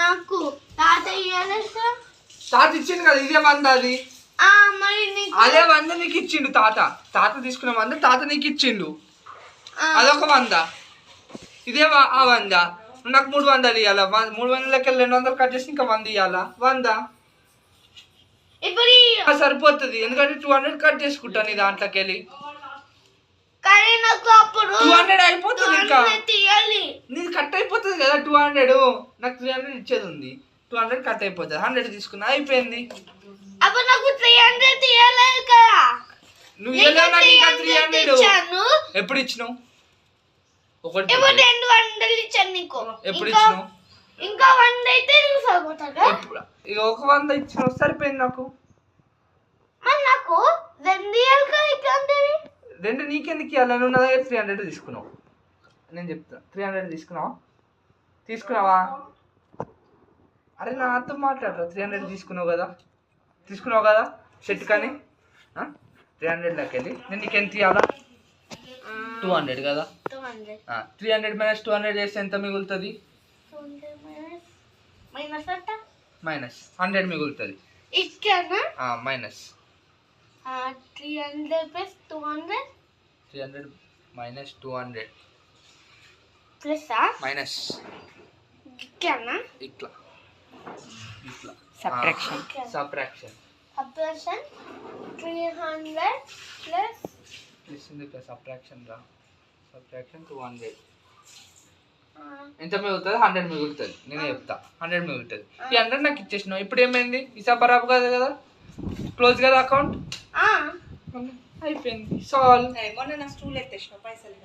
నాకు తాత తాత ఇచ్చిండు కదా, ఇదే 100 అది. అదే 100 నీకు ఇచ్చిండు తాత. తాత తీసుకున్న 100 తాత నీకు ఇచ్చిండు, అదొక 100. ఇదే ఆ 100. నాకు 300 ఇవ్వాలా. 300 200 కట్ చేసి ఇంకా 100 ఇవ్వాలా. 100 సరిపోతుంది, ఎందుకంటే 200 కట్ చేసుకుంటా నీ దాంట్లోకి వెళ్ళి. 200 అయిపోతుంది, ఇంకా నీది కట్ అయిపోతుంది కదా 200. నాకు 300 ఇచ్చేది ఉంది, 200 కట్ అయిపోతుంది. 100 తీసుకున్నా, అయిపోయింది. నువ్వు ఇవ్వలేవు నాకు ఇంకా 300. ఎప్పుడు ఇచ్చినావు? ఒకటి ఎప్పుడు ఇచ్చినావు? ఇంకా 100 అయితే ఇక ఒక 100 ఇచ్చినావు, సరిపోయింది నాకు. నాకు 2 నీకెందుకు ఇవ్వాలి? నువ్వు నా దగ్గర 300 తీసుకున్నావు. నేను చెప్తా, 300 తీసుకున్నావా? అరే నాతో మాట్లాడరా. 300 తీసుకున్నావు కదా షర్ట్ కానీ. 300లోకి వెళ్ళి నేను నీకు ఎంత ఇవ్వాలా? 200 కదా. 300 - 200 చేస్తే ఎంత మిగులుతుంది? మైనస్ 100 మిగులుతుంది. మైనస్ 300 ప్లస్ 200 300 - 200 ప్లస్ మైనస్ ఇట్లా సబ్ట్రాక్షన్ 300 ప్లస్ సబ్ట్రాక్షన్ 200 ఎంత మిగులుతుంది? 100 మిగులుతుంది. నేనే చెప్తా, 100 మిగులుతుంది. ఈ 100 నాకు ఇచ్చేసినావు. ఇప్పుడు ఏమైంది? హిసాబ్ బరాబు కాదు కదా, క్లోజ్ కదా అకౌంట్. అయిపోయింది, సాల్వ్. మొన్న నా స్టూల్ ఎత్తేసిన పైసలు